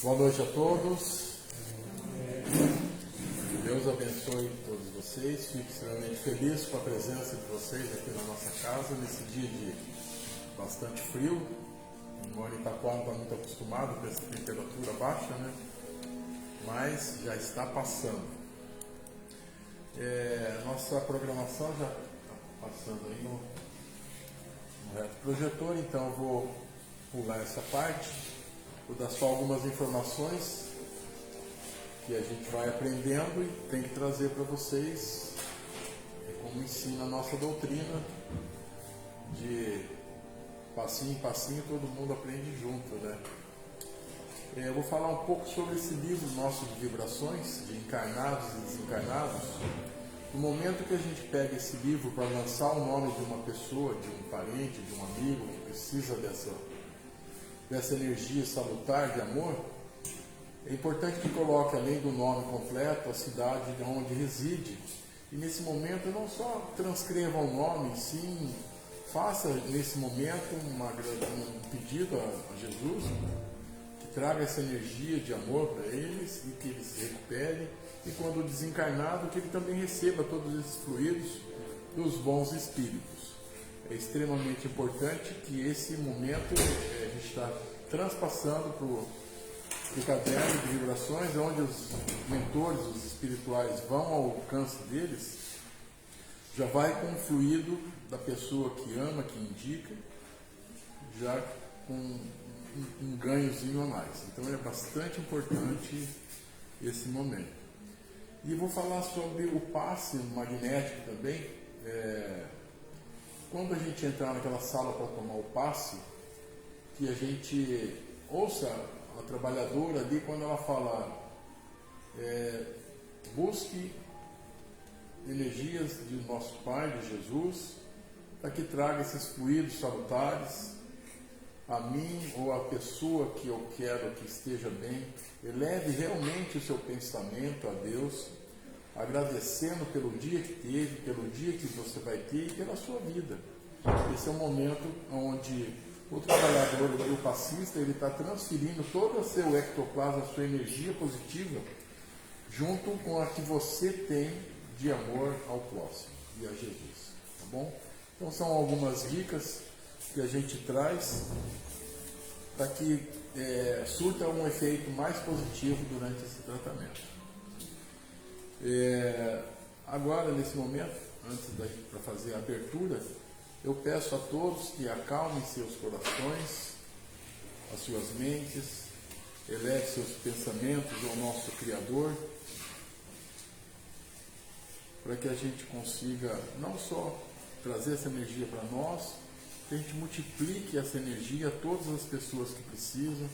Boa noite a todos. Deus abençoe todos vocês. Fico extremamente feliz com a presença de vocês aqui na nossa casa, nesse dia de bastante frio. Embora Itaquá não está muito acostumado com essa temperatura baixa, né? Mas já está passando. Nossa programação já está passando aí no reto projetor, então eu vou pular essa parte, vou dar só algumas informações que a gente vai aprendendo e tem que trazer para vocês, como ensina a nossa doutrina, de passinho em passinho todo mundo aprende junto, né? Eu vou falar um pouco sobre esse livro nosso de vibrações, de encarnados e desencarnados. No momento que a gente pega esse livro para lançar o nome de uma pessoa, de um parente, de um amigo que precisa dessa energia salutar de amor, é importante que coloque, além do nome completo, a cidade de onde reside. E nesse momento não só transcreva o nome, sim, faça nesse momento um pedido a Jesus, que traga essa energia de amor para eles e que eles se recuperem. E quando desencarnado, que ele também receba todos esses fluidos dos bons espíritos. É extremamente importante que esse momento a gente está transpassando para o caderno de vibrações, onde os mentores, os espirituais, vão ao alcance deles, já vai com o fluido da pessoa que ama, que indica, já com um ganhozinho a mais. Então é bastante importante esse momento. E vou falar sobre o passe magnético também. Quando a gente entrar naquela sala para tomar o passe, que a gente ouça a trabalhadora ali quando ela fala busque energias de nosso Pai, de Jesus, para que traga esses fluidos salutares a mim ou a pessoa que eu quero que esteja bem. Eleve realmente o seu pensamento a Deus, agradecendo pelo dia que teve, pelo dia que você vai ter e pela sua vida. Esse é o momento onde o trabalhador, o passista, ele está transferindo todo o seu ectoplasma, a sua energia positiva, junto com a que você tem de amor ao próximo e a Jesus. Tá bom? Então são algumas dicas que a gente traz para que surta um efeito mais positivo durante esse tratamento. Agora, nesse momento, antes para fazer a abertura, eu peço a todos que acalmem seus corações, as suas mentes, eleve seus pensamentos ao nosso Criador, para que a gente consiga não só trazer essa energia para nós, que a gente multiplique essa energia a todas as pessoas que precisam,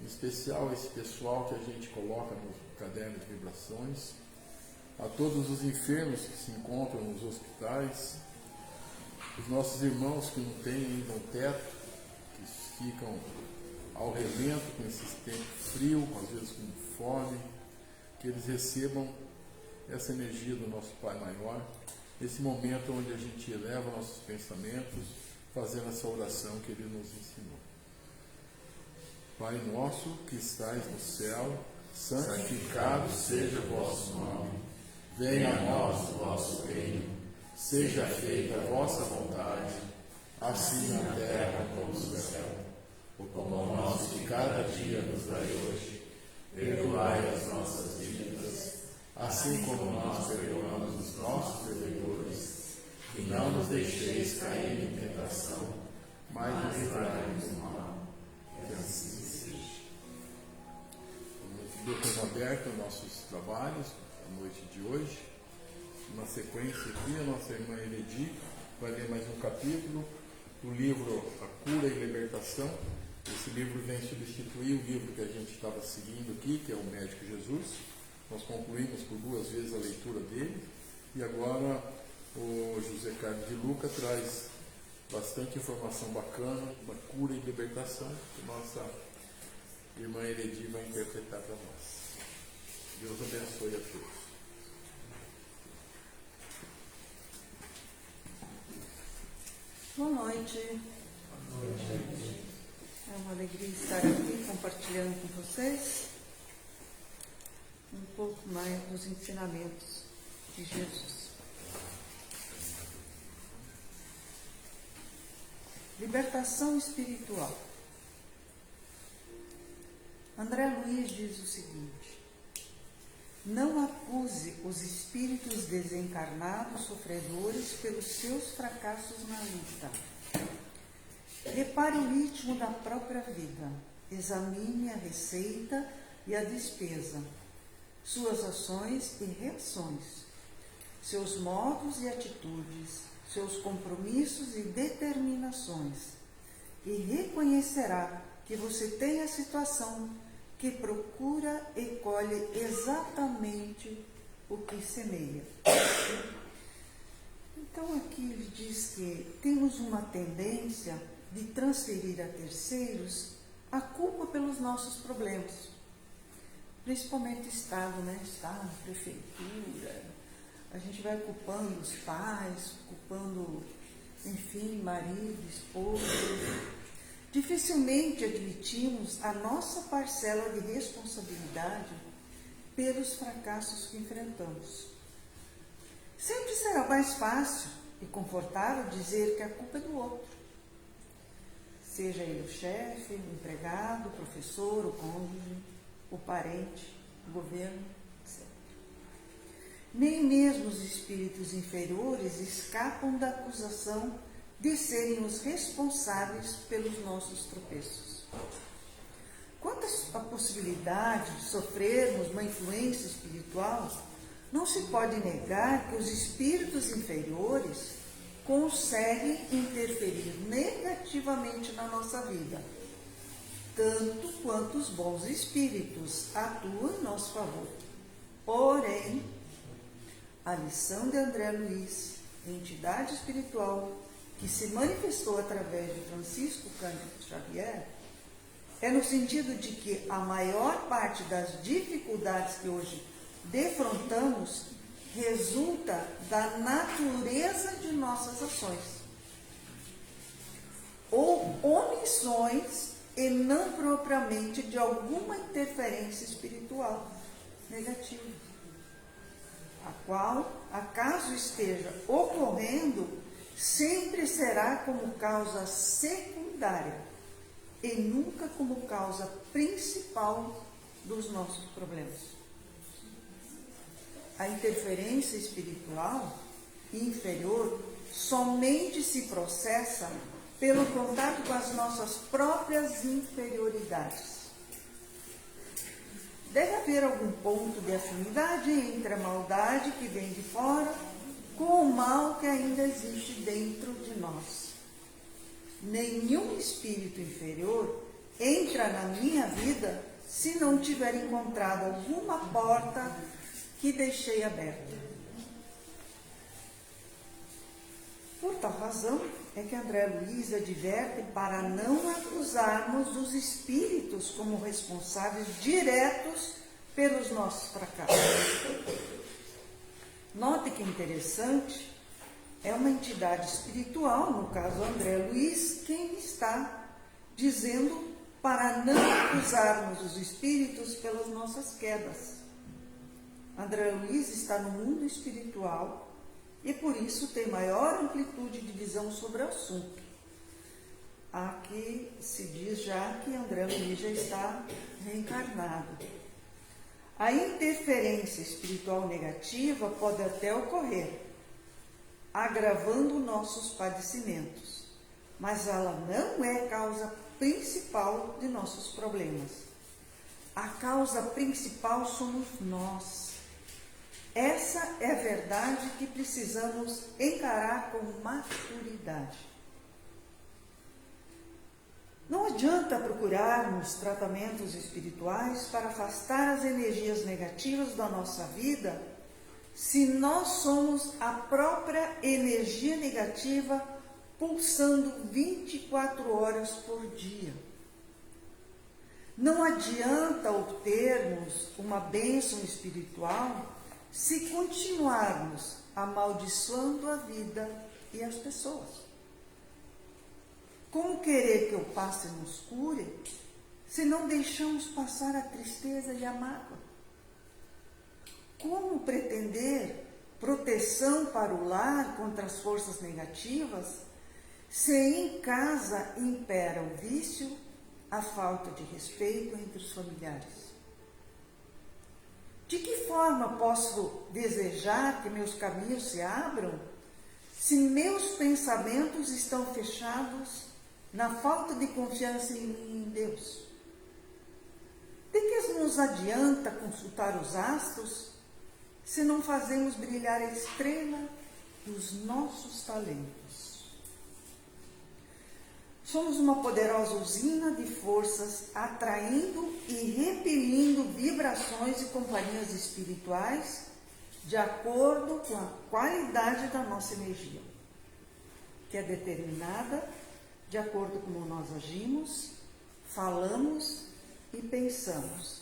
em especial esse pessoal que a gente coloca no caderno de vibrações, a todos os enfermos que se encontram nos hospitais, os nossos irmãos que não têm ainda um teto, que ficam ao relento com esse tempo frio, às vezes com fome, que eles recebam essa energia do nosso Pai Maior, nesse momento onde a gente eleva nossos pensamentos, fazendo essa oração que Ele nos ensinou. Pai nosso que estais no céu, santificado seja o vosso nome. Venha a nós o vosso reino. Seja feita a vossa vontade, assim na terra como no céu. O pão nosso de cada dia nos dai hoje. Perdoai as nossas dívidas, assim como nós perdoamos os nossos devedores. E não nos deixeis cair em tentação, mas nos livrai-nos do mal. Que assim seja. Deus aberto aos nossos trabalhos, a noite de hoje. Na sequência aqui, a nossa irmã Eledi vai ler mais um capítulo do livro A Cura e Libertação. Esse livro vem substituir o livro que a gente estava seguindo aqui, que é o Médico Jesus. Nós concluímos por 2 vezes a leitura dele e agora o José Carlos de Luca traz bastante informação bacana da cura e libertação que nossa irmã Eledi vai interpretar para nós. Deus abençoe a todos. Boa noite. Boa noite. É uma alegria estar aqui compartilhando com vocês um pouco mais dos ensinamentos de Jesus. Libertação espiritual. André Luiz diz o seguinte: não acuse os espíritos desencarnados sofredores pelos seus fracassos na luta. Repare o ritmo da própria vida, examine a receita e a despesa, suas ações e reações, seus modos e atitudes, seus compromissos e determinações, e reconhecerá que você tem a situação que procura e colhe exatamente o que semeia. Então aqui ele diz que temos uma tendência de transferir a terceiros a culpa pelos nossos problemas, principalmente Estado, né? Estado, prefeitura, a gente vai culpando os pais, culpando, enfim, marido, esposa. Dificilmente admitimos a nossa parcela de responsabilidade pelos fracassos que enfrentamos. Sempre será mais fácil e confortável dizer que a culpa é do outro, seja ele o chefe, o empregado, o professor, o cônjuge, o parente, o governo, etc. Nem mesmo os espíritos inferiores escapam da acusação de serem os responsáveis pelos nossos tropeços. Quanto à possibilidade de sofrermos uma influência espiritual, não se pode negar que os espíritos inferiores conseguem interferir negativamente na nossa vida, tanto quanto os bons espíritos atuam em nosso favor. Porém, a lição de André Luiz, entidade espiritual que se manifestou através de Francisco Cândido Xavier, é no sentido de que a maior parte das dificuldades que hoje defrontamos resulta da natureza de nossas ações ou omissões e não propriamente de alguma interferência espiritual negativa, a qual, acaso esteja ocorrendo, sempre será como causa secundária e nunca como causa principal dos nossos problemas. A interferência espiritual inferior somente se processa pelo contato com as nossas próprias inferioridades. Deve haver algum ponto de afinidade entre a maldade que vem de fora com o mal que ainda existe dentro de nós. Nenhum espírito inferior entra na minha vida se não tiver encontrado alguma porta que deixei aberta. Por tal razão é que André Luiz adverte para não acusarmos os espíritos como responsáveis diretos pelos nossos fracassos. Note que interessante, é uma entidade espiritual, no caso André Luiz, quem está dizendo para não acusarmos os espíritos pelas nossas quedas. André Luiz está no mundo espiritual e por isso tem maior amplitude de visão sobre o assunto. Aqui se diz já que André Luiz já está reencarnado. A interferência espiritual negativa pode até ocorrer, agravando nossos padecimentos, mas ela não é causa principal de nossos problemas. A causa principal somos nós. Essa é a verdade que precisamos encarar com maturidade. Não adianta procurarmos tratamentos espirituais para afastar as energias negativas da nossa vida se nós somos a própria energia negativa pulsando 24 horas por dia. Não adianta obtermos uma bênção espiritual se continuarmos amaldiçoando a vida e as pessoas. Como querer que o passe nos cure, se não deixamos passar a tristeza e a mágoa? Como pretender proteção para o lar contra as forças negativas, se em casa impera o vício, a falta de respeito entre os familiares? De que forma posso desejar que meus caminhos se abram, se meus pensamentos estão fechados na falta de confiança em mim e em Deus? De que nos adianta consultar os astros se não fazemos brilhar a estrela dos nossos talentos? Somos uma poderosa usina de forças atraindo e repelindo vibrações e companhias espirituais de acordo com a qualidade da nossa energia, que é determinada de acordo com como nós agimos, falamos e pensamos.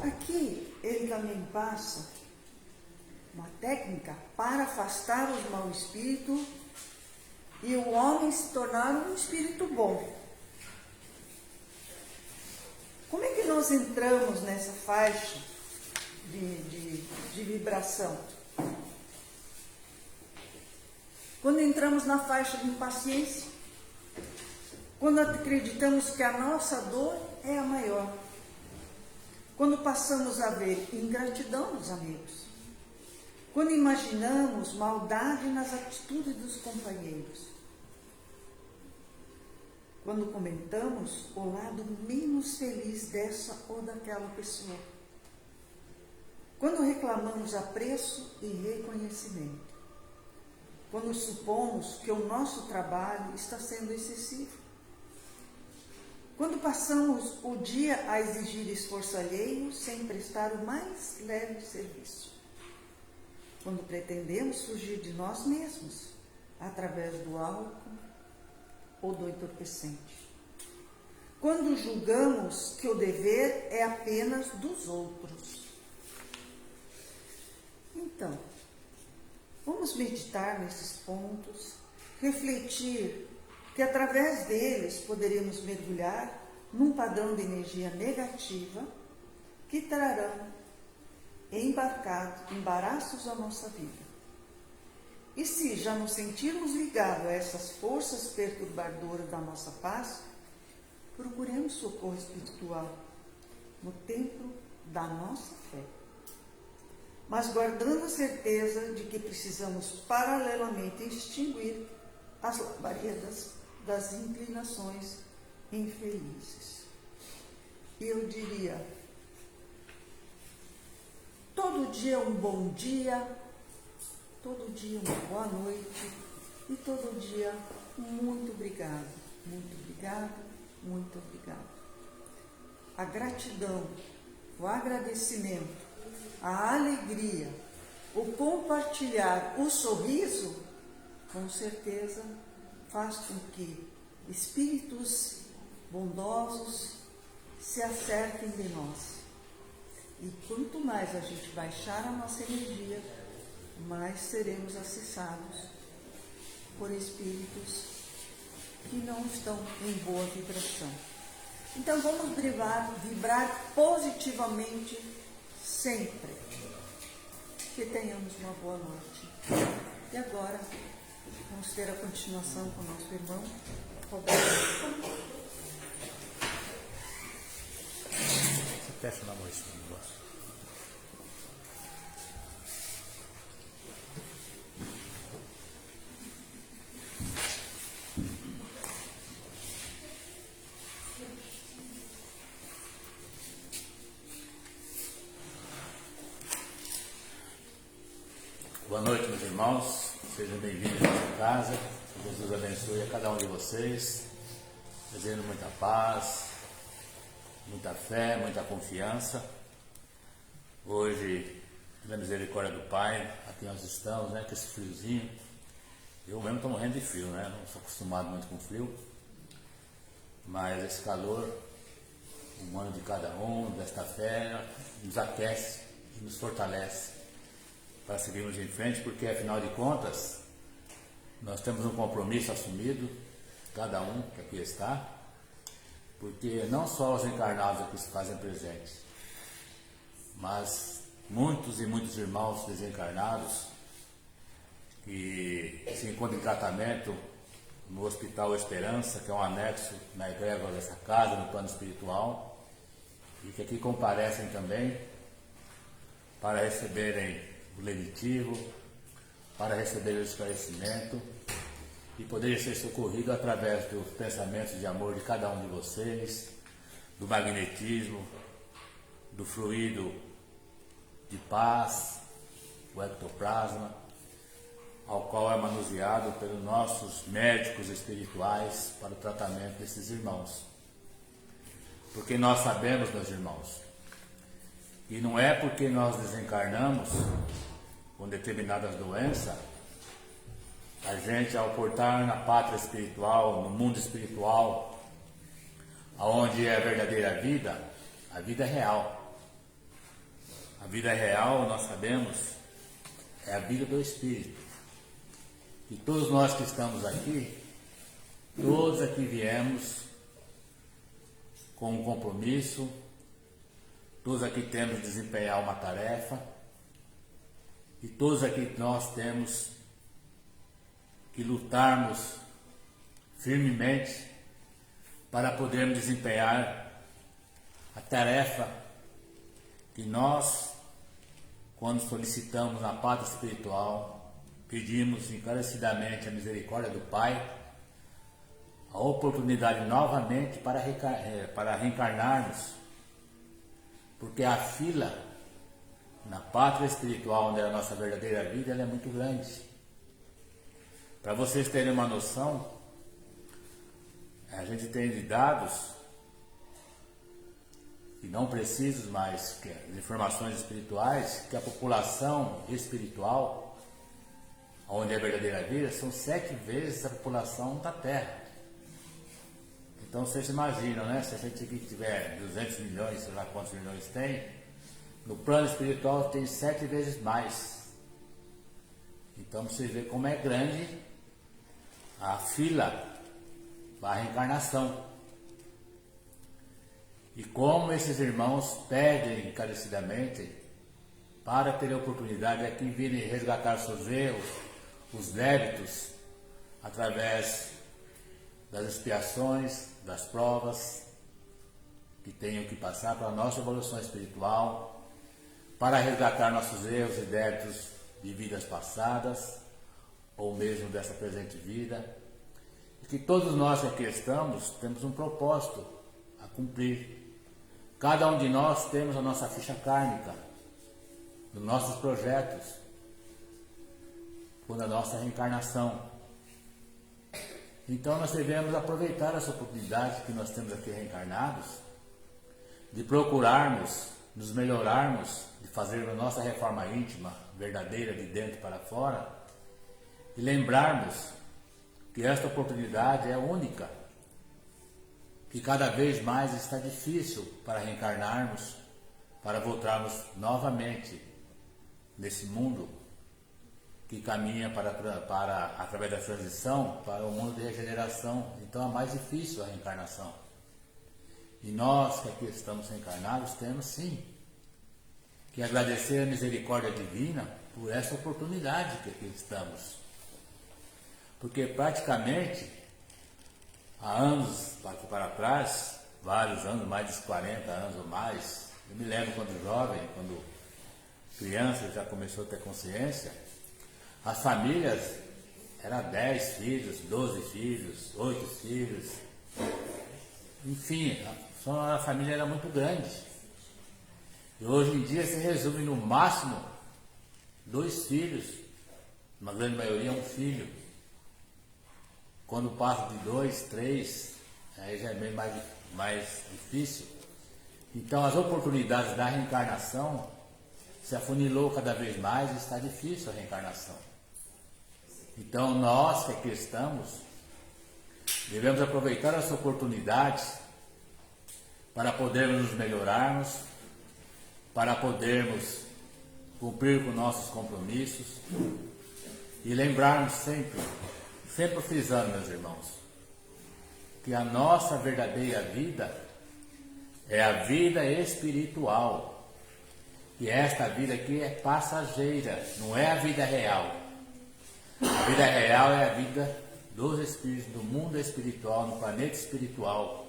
Aqui ele também passa uma técnica para afastar os mau espíritos e o homem se tornar um espírito bom. Como é que nós entramos nessa faixa de vibração? Quando entramos na faixa de impaciência, quando acreditamos que a nossa dor é a maior, quando passamos a ver ingratidão nos amigos, quando imaginamos maldade nas atitudes dos companheiros, quando comentamos o lado menos feliz dessa ou daquela pessoa, quando reclamamos apreço e reconhecimento, quando supomos que o nosso trabalho está sendo excessivo, quando passamos o dia a exigir esforço alheio sem prestar o mais leve serviço, quando pretendemos fugir de nós mesmos através do álcool ou do entorpecente, quando julgamos que o dever é apenas dos outros. Então, vamos meditar nesses pontos, refletir que através deles poderemos mergulhar num padrão de energia negativa que trarão embaraços à nossa vida. E se já nos sentirmos ligados a essas forças perturbadoras da nossa paz, procuremos socorro espiritual no templo da nossa fé, mas guardando a certeza de que precisamos paralelamente extinguir as labaredas das inclinações infelizes. E eu diria, todo dia um bom dia, todo dia uma boa noite e todo dia muito obrigado, muito obrigado, muito obrigado. A gratidão, o agradecimento, a alegria, o compartilhar, o sorriso, com certeza faz com que espíritos bondosos se acerquem de nós. E quanto mais a gente baixar a nossa energia, mais seremos acessados por espíritos que não estão em boa vibração. Então vamos vibrar positivamente sempre. Que tenhamos uma boa noite. E agora vamos ter a continuação com o nosso irmão Roberto. Você fecha na mão esse negócio. Boa noite, meus irmãos. Sejam bem-vindos à nossa casa. Que Jesus abençoe a cada um de vocês. Desejo muita paz, muita fé, muita confiança. Hoje, pela misericórdia do Pai, aqui nós estamos, né, com esse friozinho. Eu mesmo estou morrendo de frio, né? Não sou acostumado muito com frio. Mas esse calor, humano de cada um, desta fé, nos aquece e nos fortalece para seguirmos em frente, porque afinal de contas, Nós temos um compromisso assumido, cada um que aqui está, porque não só os encarnados aqui se fazem presentes, mas muitos e muitos irmãos desencarnados que se encontram em tratamento no Hospital Esperança, que é um anexo na egrégora dessa casa, no plano espiritual, e que aqui comparecem também para receberem o lenitivo, para receberem o esclarecimento e poderem ser socorridos através dos pensamentos de amor de cada um de vocês, do magnetismo, do fluido de paz, o ectoplasma, ao qual é manuseado pelos nossos médicos espirituais para o tratamento desses irmãos. Porque nós sabemos, meus irmãos, e não é porque nós desencarnamos com determinadas doenças, a gente, ao portar na pátria espiritual, no mundo espiritual, aonde é a verdadeira vida, a vida é real. A vida real, nós sabemos, é a vida do Espírito. E todos nós que estamos aqui, todos aqui viemos com um compromisso, todos aqui temos de desempenhar uma tarefa, e todos aqui nós temos que lutarmos firmemente para podermos desempenhar a tarefa que nós, quando solicitamos na pátria espiritual, pedimos encarecidamente a misericórdia do Pai, a oportunidade novamente para reencarnarmos, porque a fila na pátria espiritual, onde é a nossa verdadeira vida, ela é muito grande. Para vocês terem uma noção, a gente tem dados, e não precisos, mas informações espirituais, que a população espiritual, onde é a verdadeira vida, são 7 vezes a população da Terra. Então vocês imaginam, né? Se a gente aqui tiver 200 milhões, sei lá quantos milhões tem, no plano espiritual tem 7 vezes mais. Então vocês veem como é grande a fila para a reencarnação. E como esses irmãos pedem encarecidamente para ter a oportunidade de aqui virem resgatar seus erros, os débitos, através das expiações, das provas que tenham que passar para a nossa evolução espiritual, para resgatar nossos erros e débitos de vidas passadas, ou mesmo dessa presente vida, e que todos nós que aqui estamos temos um propósito a cumprir. Cada um de nós temos a nossa ficha kármica, dos nossos projetos, por a nossa reencarnação. Então nós devemos aproveitar essa oportunidade que nós temos aqui reencarnados, de procurarmos, nos melhorarmos, de fazermos a nossa reforma íntima, verdadeira, de dentro para fora, e lembrarmos que esta oportunidade é única, que cada vez mais está difícil para reencarnarmos, para voltarmos novamente nesse mundo que caminha através da transição para o mundo de regeneração. Então é mais difícil a reencarnação. E nós que aqui estamos reencarnados temos sim que agradecer a misericórdia divina por essa oportunidade que aqui estamos. Porque praticamente há anos para trás, vários anos, mais de 40 anos ou mais, eu me lembro quando jovem, quando criança já começou a ter consciência, as famílias eram 10 filhos, 12 filhos, 8 filhos, enfim, a família era muito grande. E hoje em dia se resume no máximo 2 filhos, na grande maioria 1 filho. Quando passa de 2, 3, aí já é bem mais difícil. Então as oportunidades da reencarnação se afunilou cada vez mais e está difícil a reencarnação. Então nós que aqui estamos, devemos aproveitar essa oportunidade para podermos nos melhorarmos, para podermos cumprir com nossos compromissos e lembrarmos sempre sempre frisando, meus irmãos, que a nossa verdadeira vida é a vida espiritual. E esta vida aqui é passageira, não é a vida real. A vida real é a vida dos espíritos, do mundo espiritual, no planeta espiritual.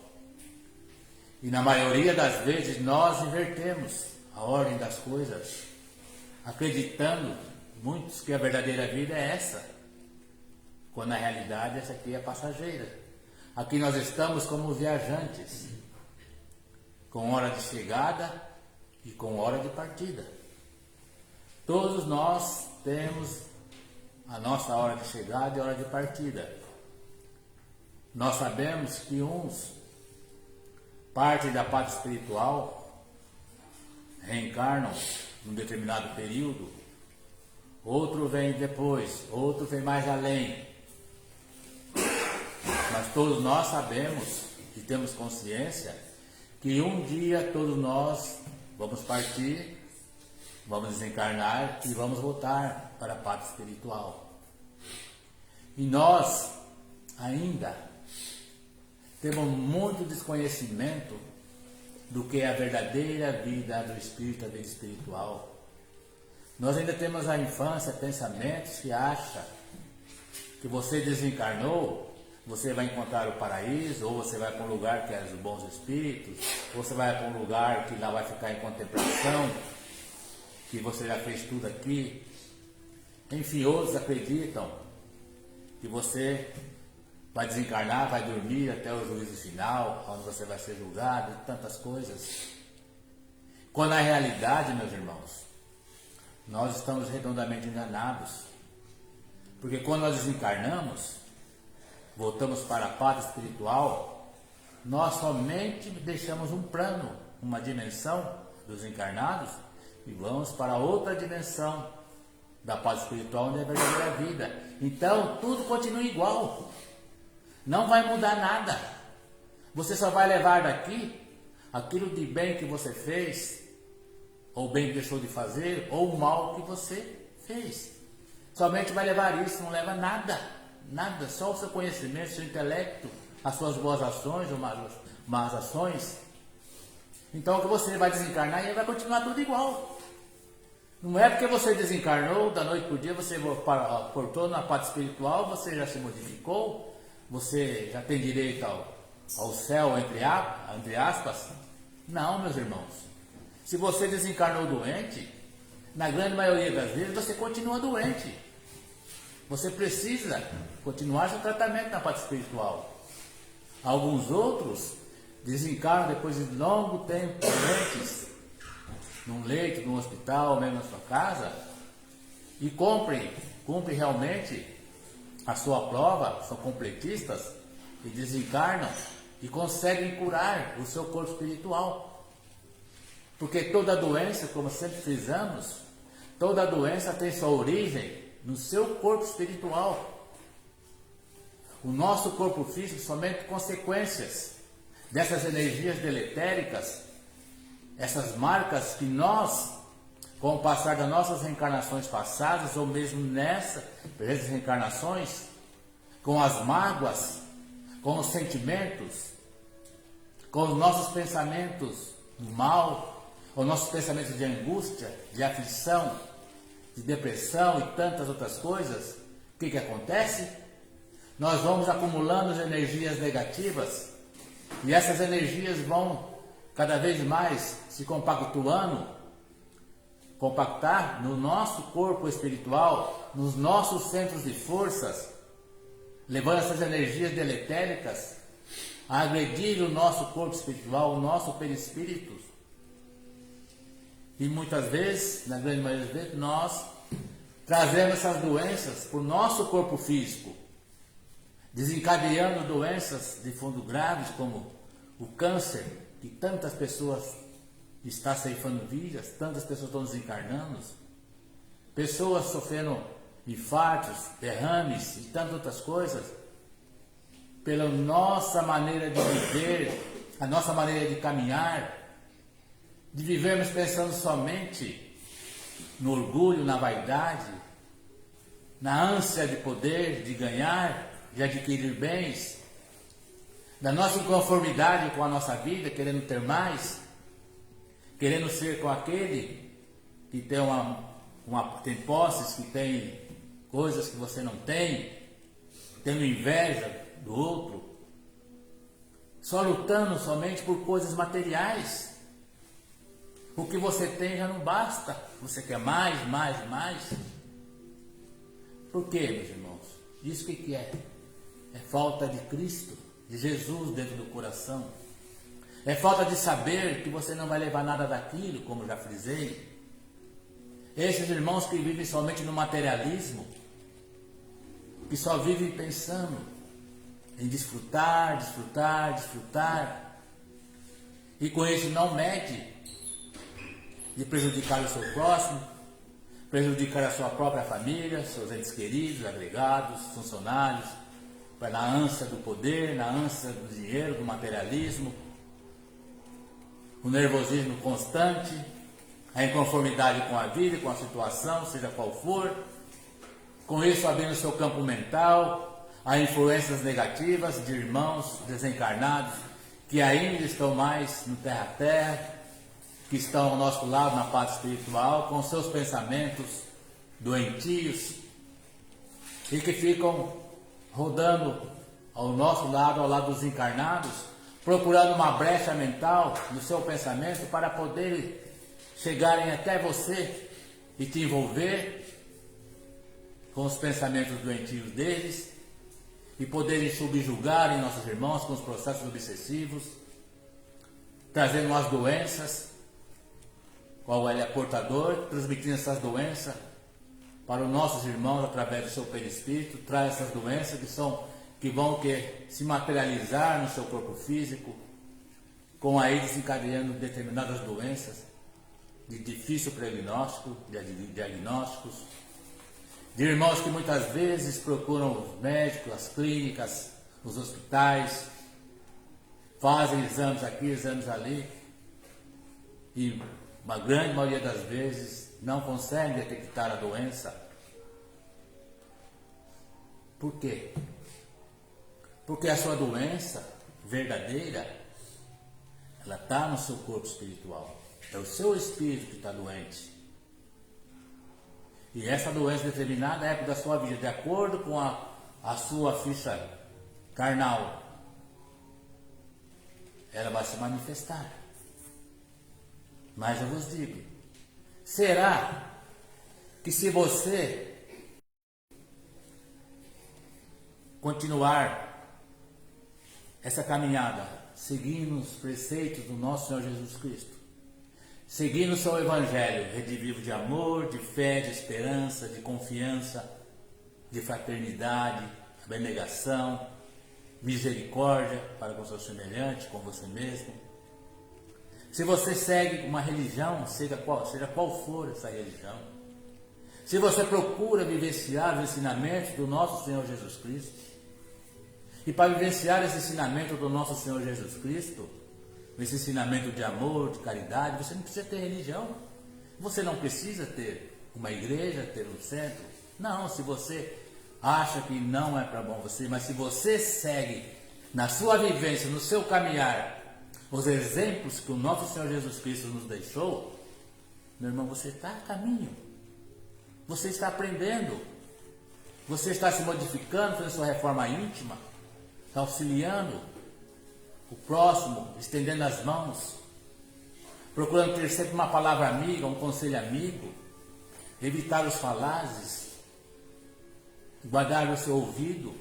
E na maioria das vezes nós invertemos a ordem das coisas, acreditando muitos que a verdadeira vida é essa, quando na realidade essa aqui é passageira. Aqui nós estamos como viajantes, com hora de chegada e com hora de partida. Todos nós temos a nossa hora de chegada e hora de partida. Nós sabemos que uns partem da parte espiritual, reencarnam num determinado período, outro vem depois, outro vem mais além. Mas todos nós sabemos e temos consciência que um dia todos nós vamos partir, vamos desencarnar e vamos voltar para a pátria espiritual. E nós ainda temos muito desconhecimento do que é a verdadeira vida do espírito, a vida espiritual. Nós ainda temos a infância, pensamentos que acham que você desencarnou, você vai encontrar o paraíso, ou você vai para um lugar que é os bons espíritos, ou você vai para um lugar que lá vai ficar em contemplação, que você já fez tudo aqui. Enfim, outros acreditam que você vai desencarnar, vai dormir até o juízo final, onde você vai ser julgado, e tantas coisas. Quando na realidade, meus irmãos, nós estamos redondamente enganados. Porque quando nós desencarnamos, voltamos para a pátria espiritual, nós somente deixamos um plano, uma dimensão dos encarnados e vamos para outra dimensão da pátria espiritual, onde é a verdadeira vida. Então, tudo continua igual. Não vai mudar nada. Você só vai levar daqui aquilo de bem que você fez, ou bem que deixou de fazer, ou o mal que você fez. Somente vai levar isso, não leva nada. Nada, só o seu conhecimento, o seu intelecto, as suas boas ações ou más ações. Então, o que você vai desencarnar e vai continuar tudo igual. Não é porque você desencarnou, da noite para o dia, você portou na parte espiritual, você já se modificou, você já tem direito ao céu, entre aspas. Não, meus irmãos. Se você desencarnou doente, na grande maioria das vezes você continua doente. Você precisa continuar seu tratamento na parte espiritual. Alguns outros desencarnam depois de longo tempo doentes, num leito, num hospital, ou mesmo na sua casa, e cumprem realmente a sua prova, são completistas, e desencarnam e conseguem curar o seu corpo espiritual. Porque toda doença, como sempre frisamos, toda doença tem sua origem no seu corpo espiritual. O nosso corpo físico somente consequências dessas energias deletéricas, essas marcas que nós, com o passar das nossas reencarnações passadas, ou mesmo nessas reencarnações, com as mágoas, com os sentimentos, com os nossos pensamentos do mal, os nossos pensamentos de angústia, de aflição, de depressão e tantas outras coisas, o que acontece? Nós vamos acumulando energias negativas e essas energias vão cada vez mais se compactar no nosso corpo espiritual, nos nossos centros de forças, levando essas energias deletéricas a agredir o nosso corpo espiritual, o nosso perispírito. E muitas vezes, na grande maioria das vezes, nós trazemos essas doenças para o nosso corpo físico, desencadeando doenças de fundo graves, como o câncer, que tantas pessoas estão ceifando vidas, tantas pessoas estão desencarnando, pessoas sofrendo infartos, derrames e tantas outras coisas, pela nossa maneira de viver, a nossa maneira de caminhar, de vivermos pensando somente no orgulho, na vaidade, na ânsia de poder, de ganhar, de adquirir bens, da nossa inconformidade com a nossa vida, querendo ter mais, querendo ser com aquele que tem tem posses, que tem coisas que você não tem, tendo inveja do outro, só lutando somente por coisas materiais. O que você tem já não basta, você quer mais, mais, mais. Por quê, meus irmãos? Isso que é? É falta de Cristo, de Jesus dentro do coração. É falta de saber que você não vai levar nada daquilo, como já frisei. Esses irmãos que vivem somente no materialismo, que só vivem pensando em desfrutar, desfrutar, desfrutar, e com isso não mede de prejudicar o seu próximo, prejudicar a sua própria família, seus entes queridos, agregados, funcionários, vai na ânsia do poder, na ânsia do dinheiro, do materialismo, o nervosismo constante, a inconformidade com a vida e com a situação, seja qual for, com isso abrindo seu campo mental a influências negativas de irmãos desencarnados que ainda estão mais no terra-terra, que estão ao nosso lado na parte espiritual, com seus pensamentos doentios e que ficam rodando ao nosso lado, ao lado dos encarnados, procurando uma brecha mental no seu pensamento para poder chegarem até você e te envolver com os pensamentos doentios deles e poderem subjugarem nossos irmãos com os processos obsessivos, trazendo as doenças, qual ele é portador, transmitindo essas doenças para os nossos irmãos através do seu perispírito, traz essas doenças que vão se materializar no seu corpo físico, com aí desencadeando determinadas doenças de difícil diagnósticos, de irmãos que muitas vezes procuram os médicos, as clínicas, os hospitais, fazem exames aqui, exames ali, e uma grande maioria das vezes não conseguem detectar a doença. Por quê? Porque a sua doença verdadeira, ela está no seu corpo espiritual. É o seu espírito que está doente. E essa doença determinada é época da sua vida, de acordo com a sua ficha carnal, ela vai se manifestar. Mas eu vos digo, será que se você continuar essa caminhada, seguindo os preceitos do nosso Senhor Jesus Cristo, seguindo o seu Evangelho, redivivo de amor, de fé, de esperança, de confiança, de fraternidade, abnegação, misericórdia para com o seu semelhante, com você mesmo. Se você segue uma religião, seja qual for essa religião, se você procura vivenciar os ensinamentos do nosso Senhor Jesus Cristo, e para vivenciar esse ensinamento do nosso Senhor Jesus Cristo, esse ensinamento de amor, de caridade, você não precisa ter religião. Você não precisa ter uma igreja, ter um centro. Não, se você acha que não é para bom você, mas se você segue na sua vivência, no seu caminhar, os exemplos que o nosso Senhor Jesus Cristo nos deixou, meu irmão, você está a caminho. Você está aprendendo. Você está se modificando, fazendo sua reforma íntima, está auxiliando o próximo, estendendo as mãos, procurando ter sempre uma palavra amiga, um conselho amigo, evitar os falazes, guardar o seu ouvido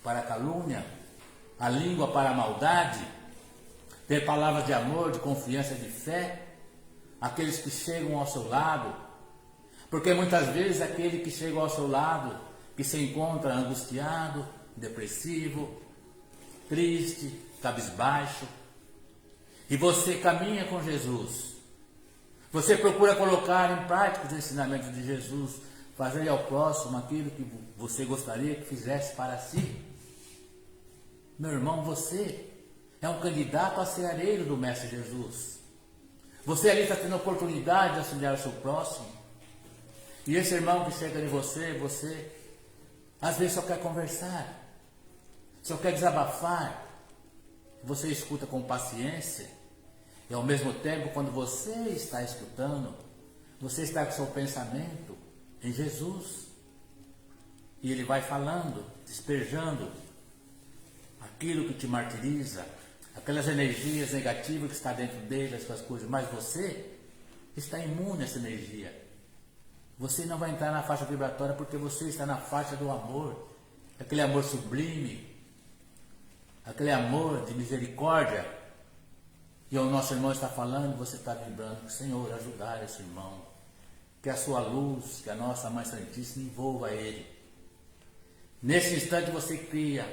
para a calúnia, a língua para a maldade, ter palavras de amor, de confiança, de fé, aqueles que chegam ao seu lado, porque muitas vezes aquele que chega ao seu lado, que se encontra angustiado, depressivo, triste, cabisbaixo, e você caminha com Jesus, você procura colocar em prática os ensinamentos de Jesus, fazer ao próximo aquilo que você gostaria que fizesse para si. Meu irmão, você é um candidato a ser areiro do Mestre Jesus. Você ali está tendo a oportunidade de auxiliar o seu próximo, e esse irmão que chega em você às vezes só quer conversar, só quer desabafar, você escuta com paciência, e ao mesmo tempo, quando você está escutando, você está com seu pensamento em Jesus. E Ele vai falando, despejando aquilo que te martiriza, aquelas energias negativas que está dentro dele, as suas coisas, mas você está imune a essa energia. Você não vai entrar na faixa vibratória porque você está na faixa do amor, aquele amor sublime, aquele amor de misericórdia. E o nosso irmão está falando, você está vibrando, Senhor, ajudar esse irmão, que a sua luz, que a nossa Mãe Santíssima envolva ele. Nesse instante você cria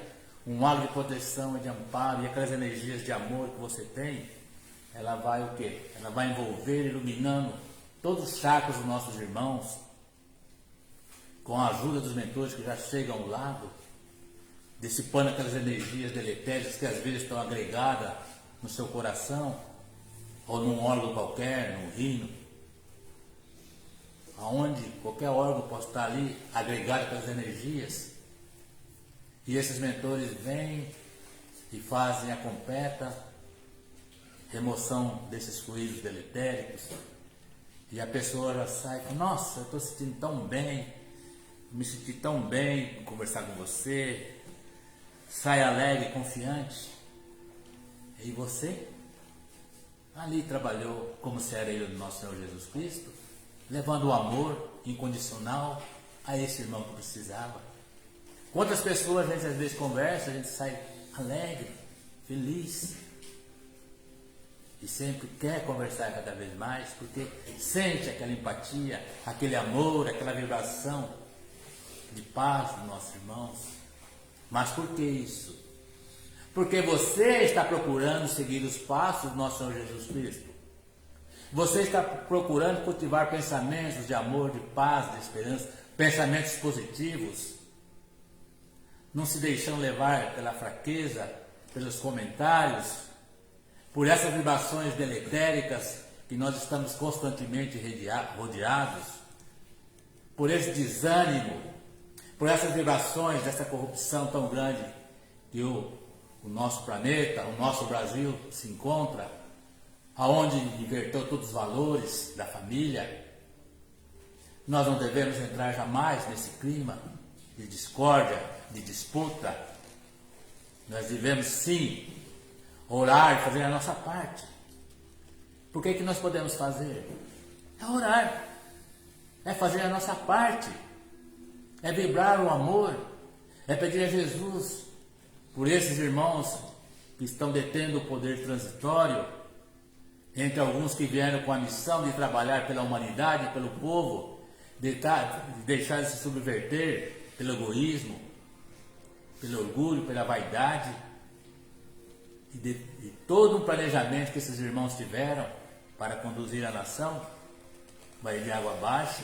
um halo de proteção e de amparo, e aquelas energias de amor que você tem, ela vai o quê? Ela vai envolver, iluminando todos os chakras dos nossos irmãos, com a ajuda dos mentores que já chegam ao lado, dissipando aquelas energias deletérias que às vezes estão agregadas no seu coração, ou num órgão qualquer, num rino, aonde qualquer órgão pode estar ali agregado aquelas energias. E esses mentores vêm e fazem a completa remoção desses fluidos deletéricos. E a pessoa já sai e fala, nossa, eu estou sentindo tão bem, me senti tão bem em conversar com você. Sai alegre, confiante. E você ali trabalhou como se era ele, nosso Senhor Jesus Cristo, levando o amor incondicional a esse irmão que precisava. Quantas pessoas a gente às vezes conversa, a gente sai alegre, feliz, e sempre quer conversar cada vez mais, porque sente aquela empatia, aquele amor, aquela vibração de paz dos nossos irmãos. Mas por que isso? Porque você está procurando seguir os passos do nosso Senhor Jesus Cristo. Você está procurando cultivar pensamentos de amor, de paz, de esperança, pensamentos positivos, não se deixando levar pela fraqueza, pelos comentários, por essas vibrações deletéricas que nós estamos constantemente rodeados, por esse desânimo, por essas vibrações dessa corrupção tão grande que o nosso planeta, o nosso Brasil se encontra, aonde inverteu todos os valores da família. Nós não devemos entrar jamais nesse clima de discórdia, de disputa. Nós devemos sim orar e fazer a nossa parte. Por que nós podemos fazer? É orar, é fazer a nossa parte, é vibrar o amor, é pedir a Jesus por esses irmãos que estão detendo o poder transitório, entre alguns que vieram com a missão de trabalhar pela humanidade, pelo povo, de deixar de se subverter pelo egoísmo, pelo orgulho, pela vaidade, e de todo um planejamento que esses irmãos tiveram para conduzir a nação, vai de água abaixo,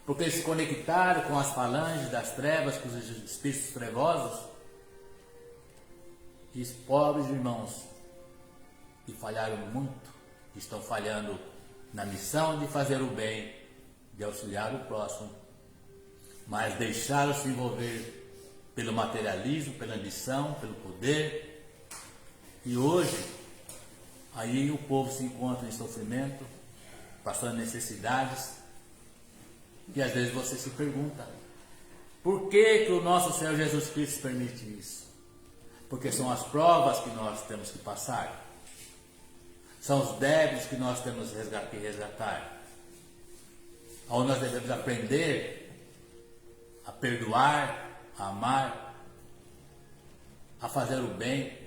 porque eles se conectaram com as falanges das trevas, com os espíritos trevosos, e os pobres irmãos que falharam muito, estão falhando na missão de fazer o bem, de auxiliar o próximo, mas deixaram-se envolver pelo materialismo, pela ambição, pelo poder. E hoje, aí o povo se encontra em sofrimento, passando necessidades, e às vezes você se pergunta, por que o nosso Senhor Jesus Cristo permite isso? Porque são as provas que nós temos que passar, são os débitos que nós temos que resgatar, onde nós devemos aprender a perdoar, a amar, a fazer o bem.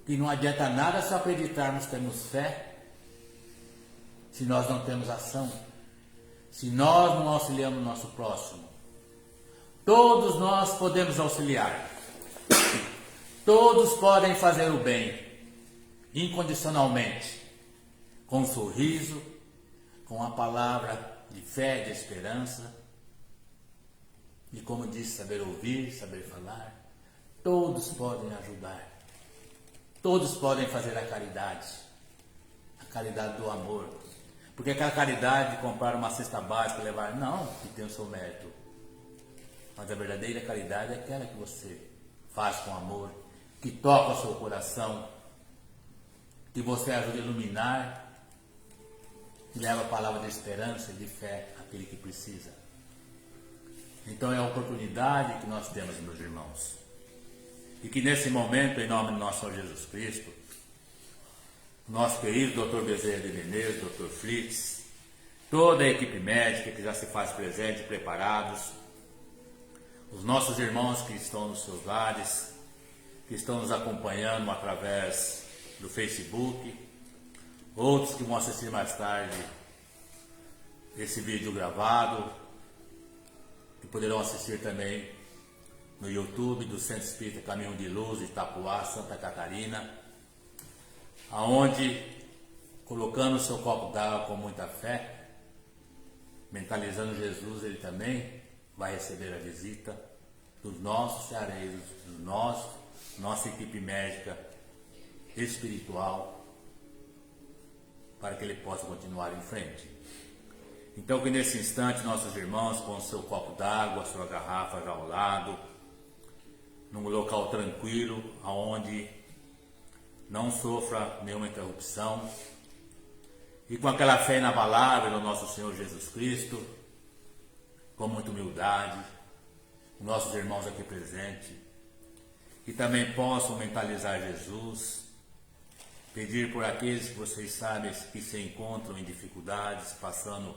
Que não adianta nada só acreditarmos que temos fé, se nós não temos ação, se nós não auxiliamos o nosso próximo. Todos nós podemos auxiliar, todos podem fazer o bem, incondicionalmente, com um sorriso, com a palavra de fé, de esperança, e como disse, saber ouvir, saber falar. Todos podem ajudar, todos podem fazer a caridade do amor, porque aquela caridade de comprar uma cesta básica e levar, não, que tem o seu mérito. Mas a verdadeira caridade é aquela que você faz com amor, que toca o seu coração, que você ajuda a iluminar, que leva a palavra de esperança e de fé àquele que precisa. Então é a oportunidade que nós temos, meus irmãos. E que nesse momento, em nome do nosso Senhor Jesus Cristo, nosso querido Dr. Bezerra de Menezes, Dr. Fritz, toda a equipe médica que já se faz presente, preparados, os nossos irmãos que estão nos seus lares, que estão nos acompanhando através do Facebook, outros que vão assistir mais tarde esse vídeo gravado, que poderão assistir também no YouTube do Centro Espírita Caminho de Luz, Itapuá, Santa Catarina, aonde, colocando o seu copo d'água com muita fé, mentalizando Jesus, ele também vai receber a visita dos nossos ceareiros, nossa equipe médica espiritual, para que ele possa continuar em frente. Então que nesse instante nossos irmãos com o seu copo d'água, sua garrafa já ao lado, num local tranquilo, aonde não sofra nenhuma interrupção, e com aquela fé inabalável no nosso Senhor Jesus Cristo, com muita humildade, nossos irmãos aqui presentes, que também possam mentalizar Jesus, pedir por aqueles que vocês sabem que se encontram em dificuldades, passando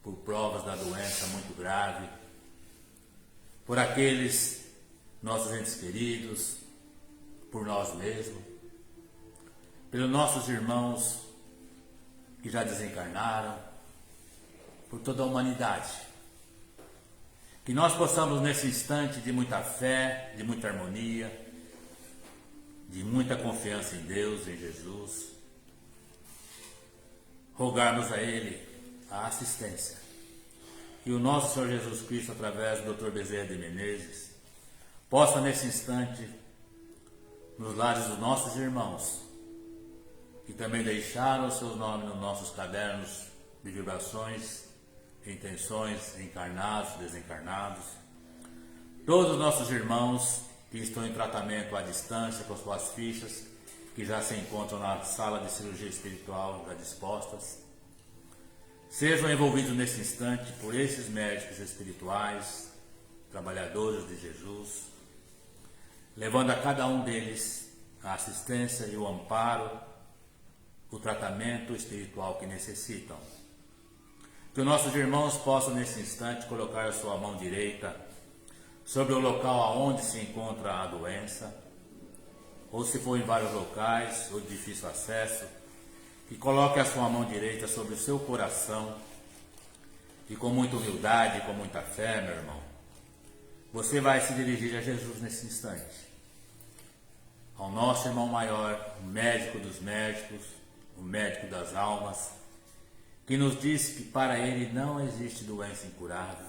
por provas da doença muito grave, por aqueles nossos entes queridos, por nós mesmos, pelos nossos irmãos que já desencarnaram, por toda a humanidade. Que nós possamos nesse instante de muita fé, de muita harmonia, de muita confiança em Deus, em Jesus, rogarmos a Ele a assistência. E o nosso Senhor Jesus Cristo, através do Dr. Bezerra de Menezes, possa nesse instante, nos lares dos nossos irmãos, que também deixaram os seus nomes nos nossos cadernos de vibrações, intenções, encarnados, desencarnados, todos os nossos irmãos que estão em tratamento à distância com suas fichas, que já se encontram na sala de cirurgia espiritual já dispostas, sejam envolvidos nesse instante por esses médicos espirituais, trabalhadores de Jesus, levando a cada um deles a assistência e o amparo, o tratamento espiritual que necessitam. Que os nossos irmãos possam nesse instante colocar a sua mão direita sobre o local aonde se encontra a doença, ou se for em vários locais ou de difícil acesso, que coloque a sua mão direita sobre o seu coração e com muita humildade, com muita fé, meu irmão, você vai se dirigir a Jesus nesse instante, ao nosso irmão maior, o médico dos médicos, o médico das almas, que nos disse que para ele não existe doença incurável.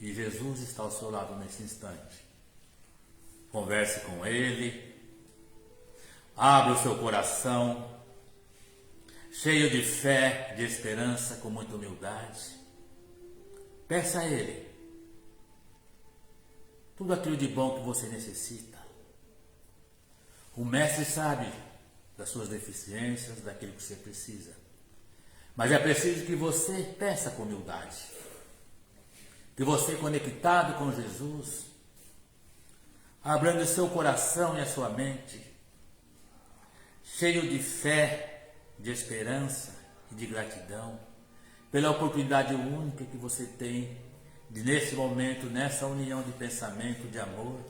E Jesus está ao seu lado nesse instante. Converse com ele, abra o seu coração, cheio de fé, de esperança, com muita humildade. Peça a ele tudo aquilo de bom que você necessita. O Mestre sabe das suas deficiências, daquilo que você precisa. Mas é preciso que você peça com humildade. Que você, conectado com Jesus, abrindo seu coração e a sua mente, cheio de fé, de esperança e de gratidão, pela oportunidade única que você tem de, nesse momento, nessa união de pensamento, de amor,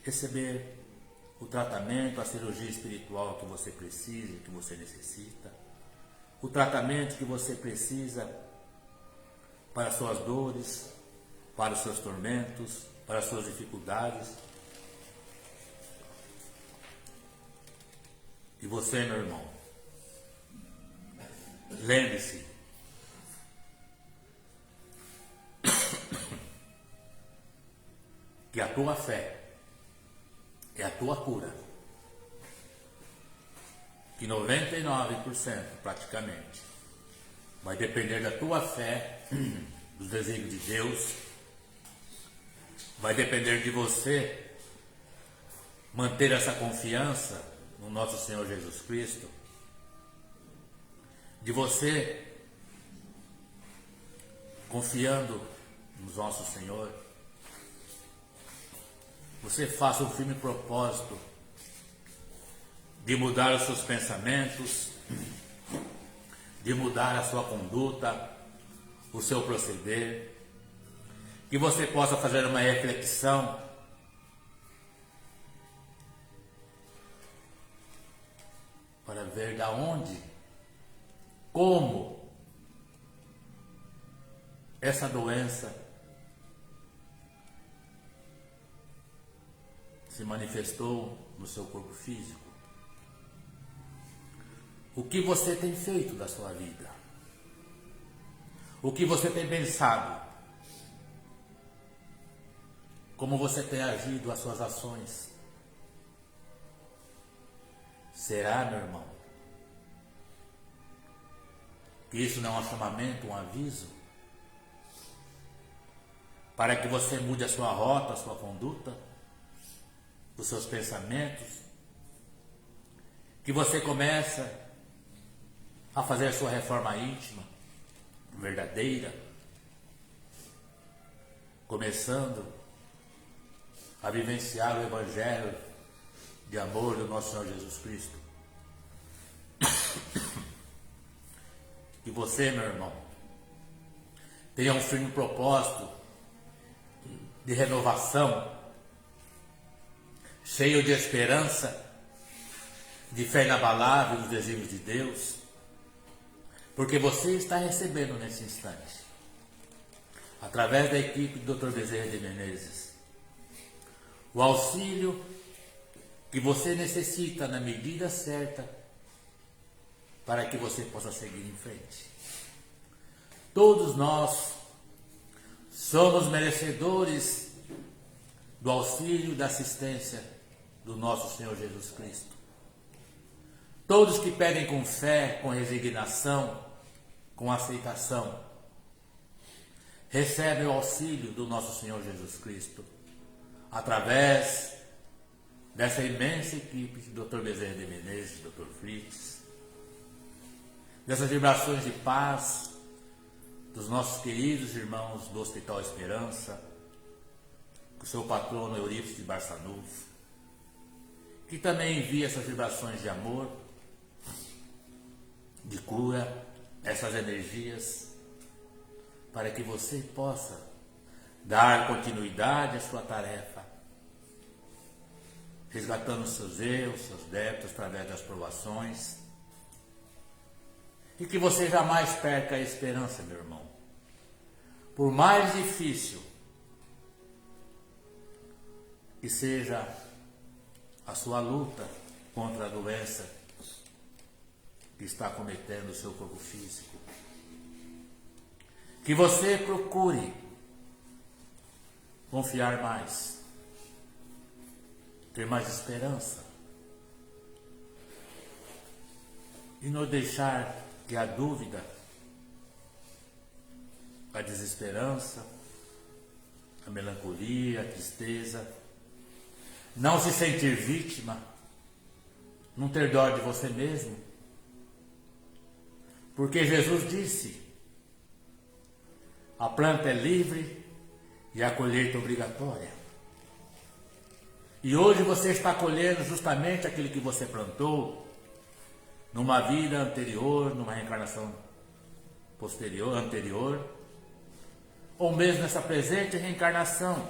receber o tratamento, a cirurgia espiritual que você precisa, que você necessita, o tratamento que você precisa para as suas dores, para os seus tormentos, para as suas dificuldades. E você, meu irmão, lembre-se que a tua fé é a tua cura, que 99% praticamente vai depender da tua fé dos desígnios de Deus. Vai depender de você manter essa confiança no nosso Senhor Jesus Cristo, de você confiando no nosso Senhor, você faça um firme propósito de mudar os seus pensamentos, de mudar a sua conduta, o seu proceder, que você possa fazer uma reflexão para ver da onde, como essa doença se manifestou no seu corpo físico. O que você tem feito da sua vida? O que você tem pensado? Como você tem agido as suas ações? Será, meu irmão, que isso não é um chamamento, um aviso, para que você mude a sua rota, a sua conduta, os seus pensamentos, que você começa a fazer a sua reforma íntima, verdadeira, começando a vivenciar o Evangelho de amor do nosso Senhor Jesus Cristo. Que você, meu irmão, tenha um firme propósito de renovação, cheio de esperança, de fé inabalável nos desígnios de Deus, porque você está recebendo nesse instante, através da equipe do Dr. Bezerra de Menezes, o auxílio que você necessita na medida certa para que você possa seguir em frente. Todos nós somos merecedores do auxílio e da assistência do nosso Senhor Jesus Cristo. Todos que pedem com fé, com resignação, com aceitação, recebem o auxílio do nosso Senhor Jesus Cristo, através dessa imensa equipe de Dr. Bezerra de Menezes, Dr. Fritz, dessas vibrações de paz dos nossos queridos irmãos do Hospital Esperança, o seu patrono Eurípides de Barçanufo, que também envia essas vibrações de amor, de cura, essas energias, para que você possa dar continuidade à sua tarefa, resgatando seus erros, seus débitos através das provações, e que você jamais perca a esperança, meu irmão. Por mais difícil que seja a sua luta contra a doença que está cometendo o seu corpo físico, que você procure confiar mais, ter mais esperança e não deixar que a dúvida, a desesperança, a melancolia, a tristeza, não se sentir vítima, não ter dó de você mesmo, porque Jesus disse: a planta é livre e a colheita obrigatória. E hoje você está colhendo justamente aquilo que você plantou numa vida anterior, numa reencarnação posterior, anterior, ou mesmo nessa presente reencarnação.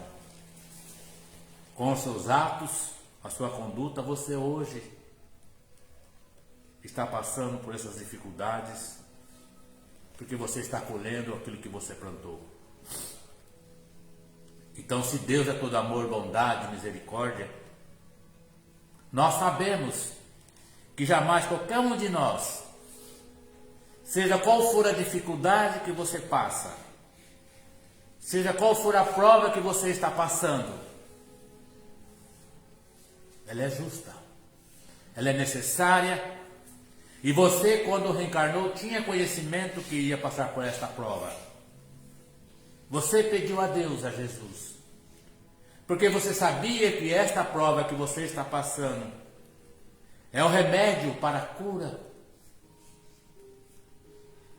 Com os seus atos, a sua conduta, você hoje está passando por essas dificuldades, porque você está colhendo aquilo que você plantou. Então, se Deus é todo amor, bondade, misericórdia, nós sabemos que jamais qualquer um de nós, seja qual for a dificuldade que você passa, seja qual for a prova que você está passando, ela é justa, ela é necessária, e você, quando reencarnou, tinha conhecimento que ia passar por esta prova. Você pediu a Deus, a Jesus, porque você sabia que esta prova que você está passando é um remédio para a cura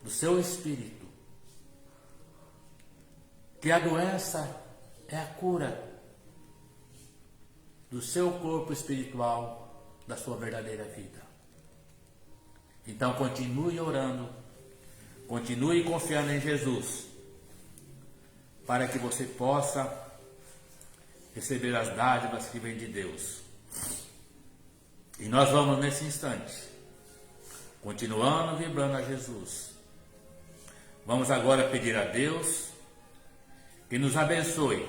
do seu espírito, que a doença é a cura do seu corpo espiritual, da sua verdadeira vida. Então continue orando, continue confiando em Jesus, para que você possa receber as dádivas que vêm de Deus. E nós vamos nesse instante, continuando vibrando a Jesus. Vamos agora pedir a Deus que nos abençoe,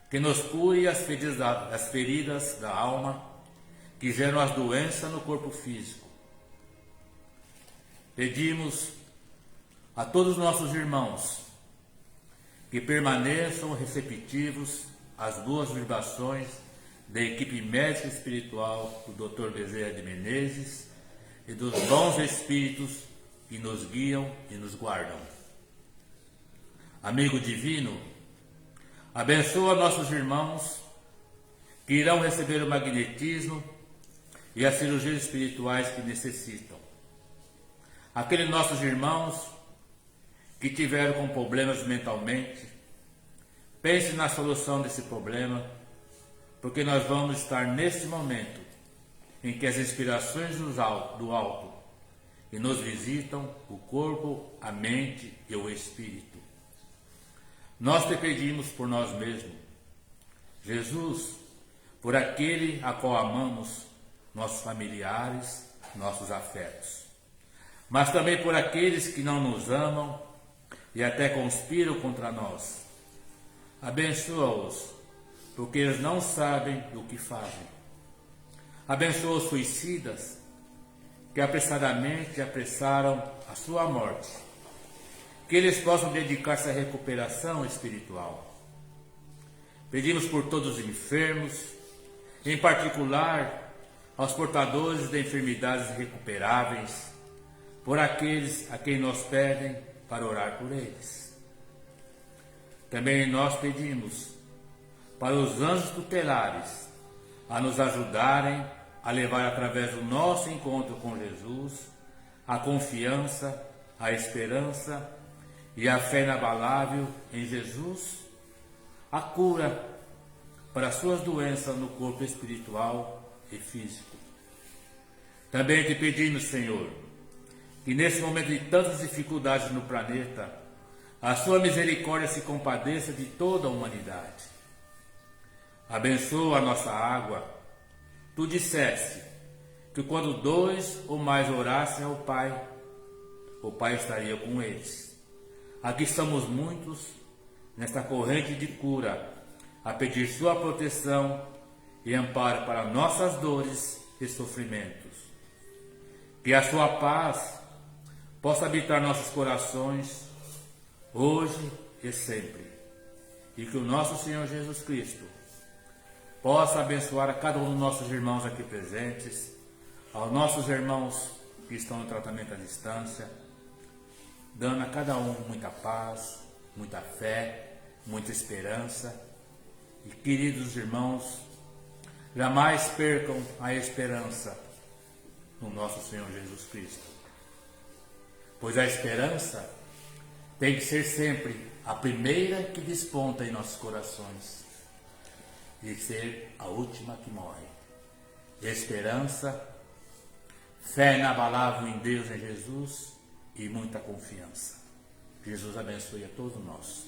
que nos cure as feridas da alma que geram as doenças no corpo físico. Pedimos a todos os nossos irmãos que permaneçam receptivos às boas vibrações da equipe médica e espiritual do Dr. Bezerra de Menezes e dos bons espíritos que nos guiam e nos guardam. Amigo divino, abençoa nossos irmãos que irão receber o magnetismo e as cirurgias espirituais que necessitam. Aqueles nossos irmãos que tiveram com problemas mentalmente, pense na solução desse problema, porque nós vamos estar nesse momento em que as inspirações do alto que nos visitam o corpo, a mente e o espírito. Nós te pedimos por nós mesmos, Jesus, por aquele a qual amamos, nossos familiares, nossos afetos, mas também por aqueles que não nos amam e até conspiram contra nós. Abençoa-os, porque eles não sabem o que fazem. Abençoa os suicidas, que apressadamente apressaram a sua morte, que eles possam dedicar-se à recuperação espiritual. Pedimos por todos os enfermos, em particular aos portadores de enfermidades irrecuperáveis, por aqueles a quem nos pedem para orar por eles. Também nós pedimos para os anjos tutelares a nos ajudarem a levar através do nosso encontro com Jesus a confiança, a esperança e a fé inabalável em Jesus, a cura para suas doenças no corpo espiritual e físico. Também te pedimos, Senhor, que nesse momento de tantas dificuldades no planeta, a sua misericórdia se compadeça de toda a humanidade. Abençoa a nossa água. Tu disseste que quando 2 ou mais orassem ao Pai, o Pai estaria com eles. Aqui estamos muitos nesta corrente de cura, a pedir sua proteção e amparo para nossas dores e sofrimentos. Que a sua paz possa habitar nossos corações, hoje e sempre. E que o nosso Senhor Jesus Cristo possa abençoar a cada um dos nossos irmãos aqui presentes, aos nossos irmãos que estão no tratamento à distância, dando a cada um muita paz, muita fé, muita esperança. E queridos irmãos, jamais percam a esperança no nosso Senhor Jesus Cristo. Pois a esperança tem que ser sempre a primeira que desponta em nossos corações e ser a última que morre. Esperança, fé inabalável em Deus, em Jesus e muita confiança. Jesus abençoe a todos nós.